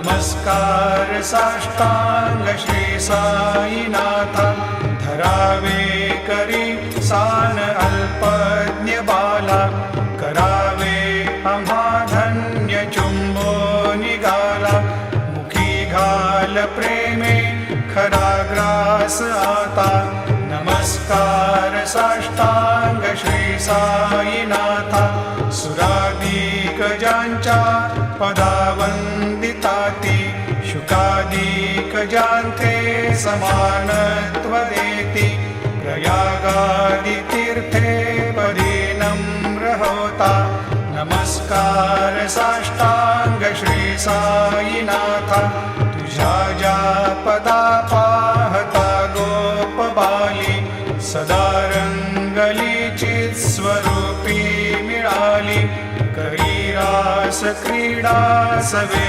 नमस्कार साष्टांग श्री साईनाथ धरावे करी सान अल्पज्ञ बाला करावे आम्हा धन्य चुंबो निघाला मुखी घाल प्रेमे खरा ग्रास आता नमस्कार साष्टांग श्री साईनाथ सुराधिक ज्यांच्या पदावंदिताती शुकाधिक ज्यांचे समानत्व देती प्रयागादि तीर्थे पदी नम्र होता नमस्कार साष्टांग श्री साईनाथ तुझ्या ज्या पदा पाहता गोप बाली सदा रंगली चित स्वरूपी मिळाली करी रास क्रीडा सवे